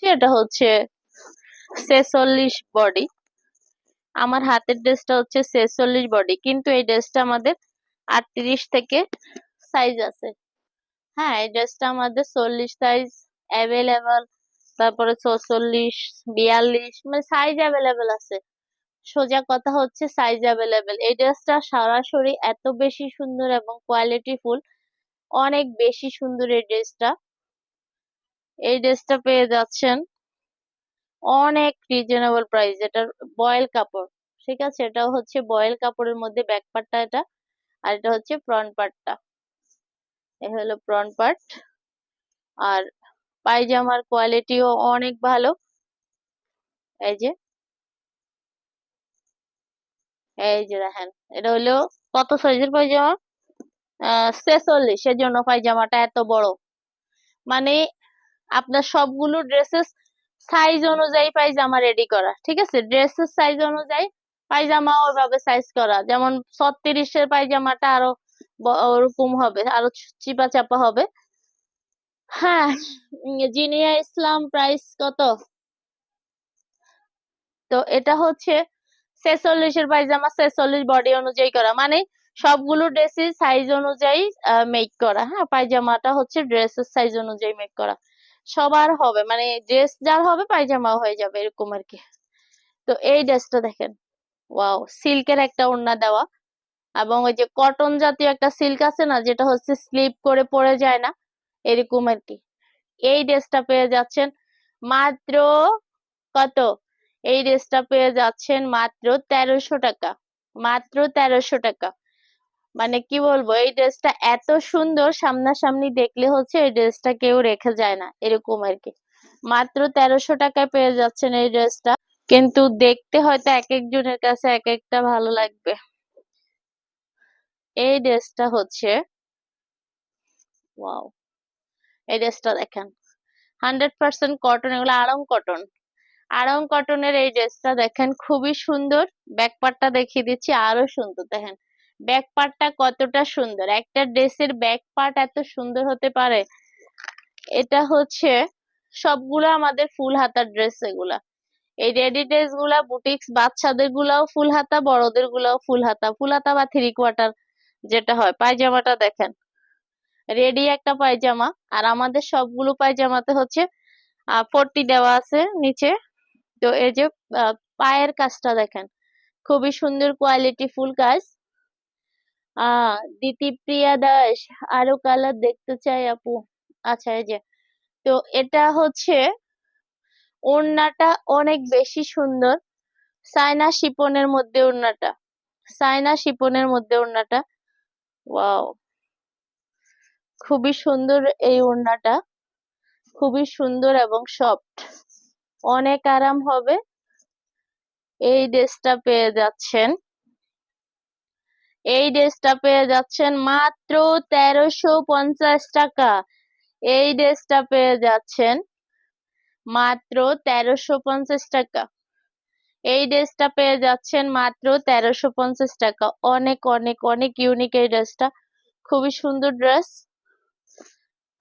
এটা হচ্ছে 46 বডি। আমার হাতের ড্রেসটা হচ্ছে 46 বডি, কিন্তু এই ড্রেসটা আমাদের 38 থেকে সাইজ আছে। হ্যাঁ, এই ড্রেসটা আমাদের 40 সাইজ অ্যাভেলেবল, তারপরে 44, 42 মানে সাইজ অ্যাভেলেবল আছে। সোজা কথা হচ্ছে সাইজ অ্যাভেলেবল। এই ড্রেসটা সরাসরি এত বেশি সুন্দর এবং কোয়ালিটিফুল, অনেক বেশি সুন্দর এই ড্রেসটা। এই ড্রেসটা পেয়ে যাচ্ছেন অনেক রিজনেবল প্রাইস। এটার বয়েল কাপড়, ঠিক আছে, এটাও হচ্ছে বয়েল কাপড়ের মধ্যে ব্যাক পার্টটা এটা, আর এটা হচ্ছে ফ্রন্ট পার্টটা। এই হলো ফ্রন্ট পার্ট। আর পায়জামার কোয়ালিটিও অনেক ভালো। এই যে, এই যে দেখেন, এটা হলো কত সাইজের পায়জামা? 46, এর জন্য পায়জামাটা এত বড়। মানে আপনার সবগুলো ড্রেসেস সাইজ অনুযায়ী পায়জামা রেডি করা, ঠিক আছে, ড্রেসের সাইজ অনুযায়ী পায়জামা ওইভাবে সাইজ করা। যেমন 36-এর পায়জামাটা আরো ওরকম হবে, আরো চিপা চাপা হবে। হ্যাঁ, জিনিয়া ইসলাম প্রাইস কত? তো এটা হচ্ছে 46-এর পায়জামা, 46 বডি অনুযায়ী করা, মানে সবগুলো ড্রেসের সাইজ অনুযায়ী মেক করা। হ্যাঁ, পায়জামাটা হচ্ছে ড্রেসের সাইজ অনুযায়ী মেক করা। সবার হবে, মানে ড্রেস যার হবে পায়জামাও হয়ে যাবে, এরকম আর কি। তো এই ড্রেসটা দেখেন, ওয়াও, সিল্কের একটা ওড়না দেওয়া, এবং ওই যে কটন জাতীয় একটা সিল্ক আছে না, যেটা হচ্ছে স্লিপ করে পরে যায় না, এরকম আর কি। এই ড্রেসটা পেয়ে যাচ্ছেন মাত্র কত? এই ড্রেসটা পেয়ে যাচ্ছেন মাত্র 1300 টাকা। মাত্র 1300 টাকা। মানে কি বলবো, এই ড্রেসটা এত সুন্দর, সামনাসামনি দেখলে হচ্ছে এই ড্রেসটা কেউ রেখে যায় না, এরকম আর কি। মাত্র 1300 টাকায় পেয়ে যাচ্ছেন এই ড্রেসটা। কিন্তু দেখতে হয়তো এক একজনের কাছে এক একটা ভালো লাগবে। এই ড্রেসটা হচ্ছে, ওয়াও, এই ড্রেসটা দেখেন, 100% কটন, এগুলো আড়ং কটন। আড়ং কটনের এই ড্রেসটা দেখেন, খুবই সুন্দর। ব্যাক পার্টটা দেখিয়ে দিচ্ছি, আরো সুন্দর দেখেন। ব্যাক পার্টটা কতটা সুন্দর, একটা ড্রেসের ব্যাক পার্ট এত সুন্দর হতে পারে। এটা হচ্ছে সবগুলো আমাদের ফুল হাতার ড্রেস এগুলা। এই রেডি ড্রেস গুলা বুটিক্স, বাচ্চাদের গুলাও ফুল হাতা, বড়দের গুলাও ফুল হাতা। ফুল হাতা বা 3/4 যেটা হয়। পায়জামাটা দেখেন, রেডি একটা পায়জামা। আর আমাদের সবগুলো পায়জামাতে হচ্ছে 40 দেওয়া আছে নিচে। তো এই যে পায়ের কাজটা দেখেন, খুবই সুন্দর কোয়ালিটি ফুল কাজ। দিতিপ্রিয়া দাস, আরো কালার দেখতে চাই আপু। আচ্ছা, এই যে, তো এটা হচ্ছে ওড়নাটা অনেক বেশি সুন্দর। সাইনা শিপনের মধ্যে ওড়নাটা, সাইনা শিপনের মধ্যে ওড়নাটা, ওয়াও, খুবই সুন্দর এই ওড়নাটা, খুবই সুন্দর এবং সফট, অনেক আরাম হবে। এই ড্রেসটা পেয়ে যাচ্ছেন, এই ড্রেসটা পেয়ে যাচ্ছেন মাত্র 1350 টাকা। এই ড্রেসটা পেয়ে যাচ্ছেন মাত্র 1350 টাকা। এই ড্রেসটা পেয়ে যাচ্ছেন মাত্র 1350 টাকা। অনেক অনেক অনেক ইউনিক এই ড্রেসটা, খুবই সুন্দর ড্রেস।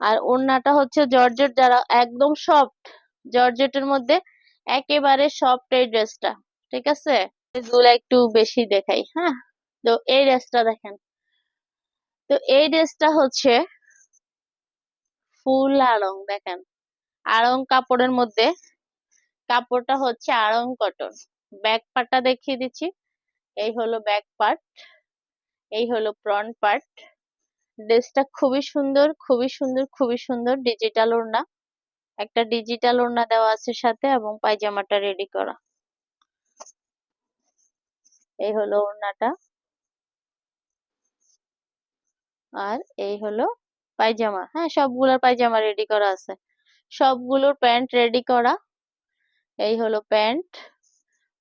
আর ওড়নাটা হচ্ছে জর্জেট, যারা একদম সফট, জর্জেটের মধ্যে একেবারে সফট এই ড্রেসটা, ঠিক আছে। ড্রেসগুলো একটু বেশি দেখাই, হ্যাঁ। তো এই ড্রেসটা দেখেন, তো এই ড্রেসটা হচ্ছে ফুল আড়ং, দেখেন, আড়ং কাপড়ের মধ্যে। কাপড়টা হচ্ছে আড়ং কটন। ব্যাক পার্টটা দেখিয়ে দিচ্ছি। এই হলো ব্যাক পার্ট, এই হলো ফ্রন্ট পার্ট। ড্রেসটা খুবই সুন্দর, খুবই সুন্দর, খুবই সুন্দর। ডিজিটাল ওড়না, একটা ডিজিটাল ওড়না দেওয়া আছে সাথে, এবং পায়জামাটা রেডি করা। এই হলো ওড়নাটা, আর এই হলো পায়জামা। হ্যাঁ, সবগুলোর পায়জামা রেডি করা আছে, সবগুলোর প্যান্ট রেডি করা। এই হলো প্যান্ট,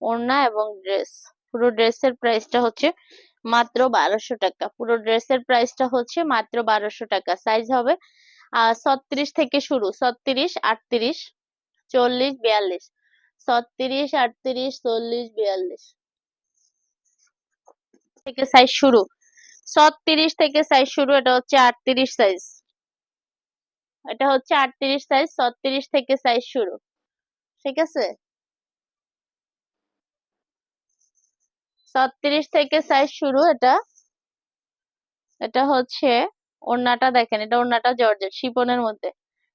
ওড়না এবং ড্রেস। পুরো ড্রেসের প্রাইসটা হচ্ছে মাত্র 1200 টাকা। পুরো ড্রেসের প্রাইসটা হচ্ছে মাত্র 1200 টাকা। সাইজ হবে 36 থেকে শুরু, 36, 38, 40, 42, 36, 38, 40, 42 থেকে সাইজ শুরু। 36 থেকে সাইজ শুরু, এটা হচ্ছে 38 সাইজ, এটা হচ্ছে 38 সাইজ, 36 থেকে সাইজ শুরু। ঠিক আছে, 36 থেকে সাইজ শুরু। এটা এটা হচ্ছে ওড়নাটা দেখেন, এটা ওড়নাটা জর্জেট শিপনের মধ্যে,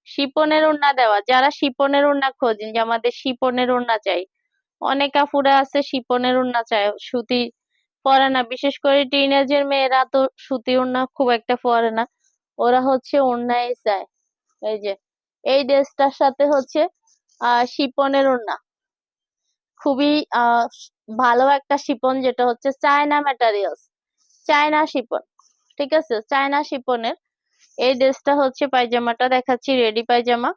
শিপনের ওড়না দেওয়া। যারা শিপনের ওড়না খোঁজেন যে আমাদের শিপনের ওড়না চাই, অনেক আপুরা আছে শিপনের ওড়না চায়, সুতি পরে না, বিশেষ করে টিনেজের মেয়েরা তো সুতি ওড়না খুব একটা পরে না, ওরা হচ্ছে ওড়নাই চায়। এই যে এই ড্রেসটার সাথে হচ্ছে শিপনের ওড়না, খুবই ভালো একটা শিপন, যেটা হচ্ছে চায়না ম্যাটেরিয়ালস, চায়না শিপন। ঠিক আছে, চায়না শিপনের এই ড্রেসটা হচ্ছে, পায়জামাটা দেখাচ্ছি, রেডি পায়জামা,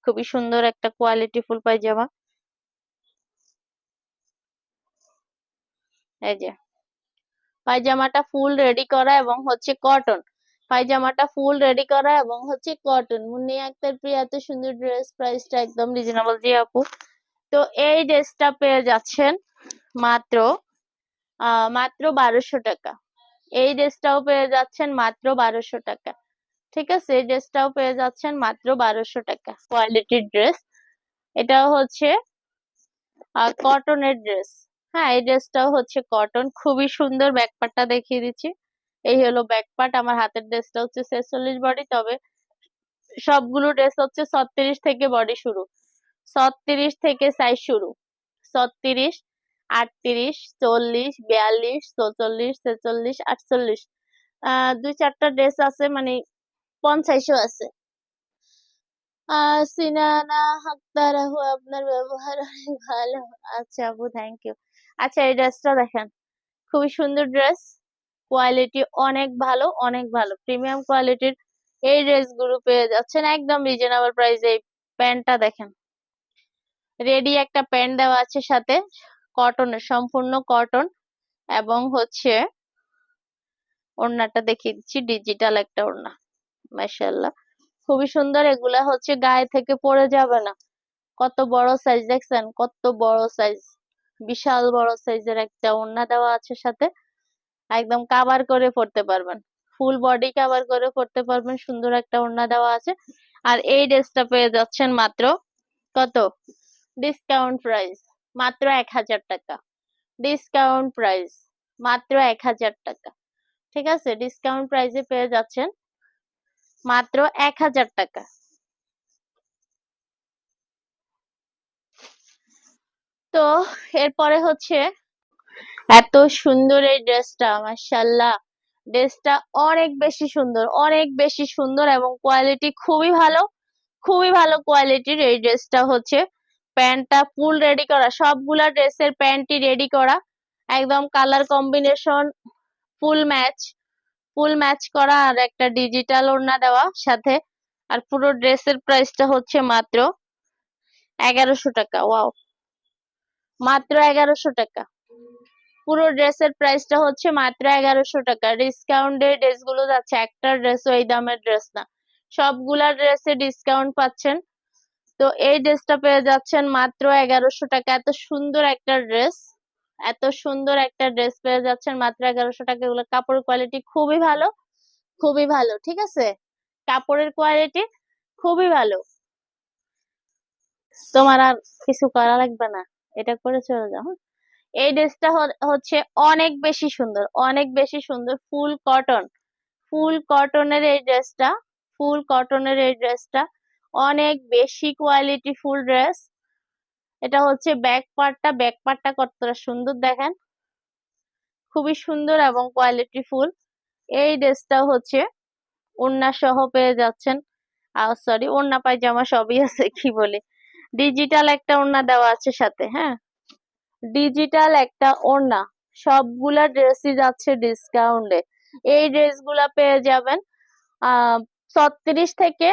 খুবই সুন্দর একটা কোয়ালিটি ফুল পায়জামা। এই যে পায়জামাটা ফুল রেডি করা এবং হচ্ছে কটন, পায়জামাটা ফুল রেডি করা এবং হচ্ছে কটন। মুন্নি আক্তার প্রিয়া, এত সুন্দর ড্রেস, প্রাইসটা একদম রিজনেবল জি আপু। তো এই ড্রেসটা পেয়ে যাচ্ছেন মাত্র মাত্র 1200 টাকা। এই ড্রেসটাও পেয়ে যাচ্ছেন মাত্র 1200 টাকা। ঠিক আছে, এই ড্রেসটাও পেয়ে যাচ্ছেন মাত্র 1200 টাকা, কোয়ালিটির ড্রেস। এটাও হচ্ছে কটনের ড্রেস। হ্যাঁ, এই ড্রেসটাও হচ্ছে কটন, খুবই সুন্দর। ব্যাকপার্টটা দেখিয়ে দিচ্ছি, এই হলো ব্যাকপার্ট। আমার হাতের ড্রেসটা হচ্ছে 46 বডি, তবে সবগুলো ড্রেস হচ্ছে 36 থেকে বডি শুরু, 36 থেকে সাইজ শুরু, 36, 38, 40, 42, 44, 46, 48। দুই চারটা ড্রেস আছে, মানে 50ও আছে। সিনানা আক্তার আপু, আপনার ব্যবহার অনেক ভালো। আচ্ছা আপু, থ্যাংক ইউ। আচ্ছা, এই ড্রেসটা দেখেন, খুবই সুন্দর ড্রেস, কোয়ালিটি অনেক ভালো, অনেক ভালো, প্রিমিয়াম কোয়ালিটির এই ড্রেস গুলো পেয়ে যাচ্ছেন একদম রিজনেবল প্রাইসে। এই প্যান্টটা দেখেন, রেডি একটা প্যান্ট দেওয়া আছে সাথে, কটনের, সম্পূর্ণ কটন, এবং হচ্ছে ওড়নাটা দেখিয়ে দিচ্ছি, ডিজিটাল একটা ওড়না, মাশাআল্লাহ, খুবই সুন্দর। এগুলা হচ্ছে গায়ে থেকে পড়ে যাবে না। কত বড় সাইজ দেখছেন, কত বড় সাইজ, বিশাল বড় সাইজের একটা ওড়না দেওয়া আছে সাথে, একদম কাভার করে পড়তে পারবেন, ফুল বডি কাভার করে পড়তে পারবেন, সুন্দর একটা ওড়না দেওয়া আছে। আর এই ড্রেসটা পেয়ে যাচ্ছেন মাত্র কত, ডিসকাউন্ট প্রাইস, মাত্র 1000 টাকা, ডিসকাউন্ট প্রাইস, মাত্র 1000 টাকা। ঠিক আছে, ডিসকাউন্ট প্রাইসে পেয়ে যাচ্ছেন মাত্র 1000 টাকা। তো এরপরে হচ্ছে এত সুন্দর এই ড্রেসটা, মাশাআল্লাহ, ড্রেসটা অনেক বেশি সুন্দর, অনেক বেশি সুন্দর, এবং কোয়ালিটি খুবই ভালো, খুবই ভালো কোয়ালিটির। এই ড্রেসটা হচ্ছে প্যান্টটা ফুল রেডি করা, সবগুলা ড্রেসের প্যান্টই রেডি করা, একদম কালার কম্বিনেশন ফুল ম্যাচ, ফুল ম্যাচ করা, আর একটা ডিজিটাল ওড়না দেওয়া সাথে। আর পুরো ড্রেসের প্রাইসটা হচ্ছে মাত্র 1100 টাকা। ওয়াও, মাত্র 1100 টাকা। পুরো ড্রেসের প্রাইসটা হচ্ছে মাত্র 1100 টাকা। ডিসকাউন্টের ড্রেসগুলো যাচ্ছে, একটা ড্রেসও এই দামের ড্রেস না, সবগুলা ড্রেসে ডিসকাউন্ট পাচ্ছেন। তো এই ড্রেসটা পেয়ে যাচ্ছেন মাত্র 1100 টাকা। এত সুন্দর একটা ড্রেস, এত সুন্দর একটা ড্রেস পেয়ে যাচ্ছেন মাত্র 1100 টাকা। এগুলো কাপড়ের কোয়ালিটি খুবই ভালো, খুবই ভালো। ঠিক আছে, কাপড়ের কোয়ালিটি খুবই ভালো, তোমার আর কিছু করা লাগবে না, এটা করে চলে যাও। হ্যাঁ? এই ড্রেসটা হচ্ছে অনেক বেশি সুন্দর, অনেক বেশি সুন্দর, ফুল কটন, ফুল কটনের এই ড্রেসটা, ফুল কটনের এই ড্রেসটা অনেক বেশি কোয়ালিটি ফুল ড্রেস। এটা হচ্ছে ব্যাক পার্টটা, ব্যাক পার্টটা কতটা সুন্দর দেখেন, খুবই সুন্দর এবং কোয়ালিটি ফুল। এই ড্রেসটা হচ্ছে ওড়না সহ পেয়ে যাচ্ছেন, সরি, ওড়না পায়জামা সবই আছে, কি বলি, ডিজিটাল একটা ওড়না দেওয়া আছে সাথে। হ্যাঁ, ডিজিটাল একটা ওড়না, সবগুলা ড্রেসই যাচ্ছে ডিসকাউন্টে। এই ড্রেসগুলা পেয়ে যাবেন 36 থেকে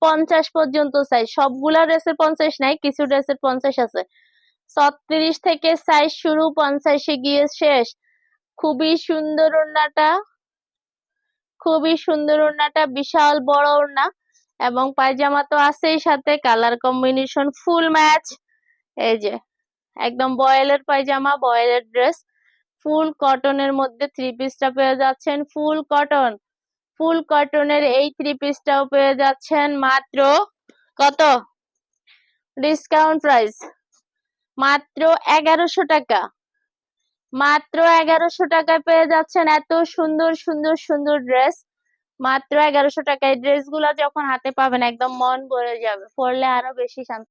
50 পর্যন্ত সাইজ, সবগুলা ড্রেসের 50 নাই, কিছু ড্রেসের 50 আছে। 36 থেকে সাইজ শুরু, 50-এ গিয়ে শেষ। খুবই সুন্দর ওড়নাটা, খুবই সুন্দর ওড়নাটা, বিশাল বড় ওড়না, এবং পায়জামা তো আছেই সাথে, কালার কম্বিনেশন ফুল ম্যাচ। এই যে একদম বয়েলের পায়জামা, বয়েলের ড্রেস, ফুল কটনের মধ্যে থ্রি পিসটা পেয়ে যাচ্ছেন, ফুল কটন, ফুল কটনের এই থ্রি পিসটাও পেয়ে যাচ্ছেন মাত্র কত, ডিসকাউন্ট প্রাইস মাত্র 1100 টাকা। মাত্র 1100 টাকায় পেয়ে যাচ্ছেন এত সুন্দর সুন্দর সুন্দর ড্রেস। মাত্র 1100 টাকায় ড্রেস গুলা যখন হাতে পাবেন একদম মন ভরে যাবে, পরলে আরো বেশি শান্তি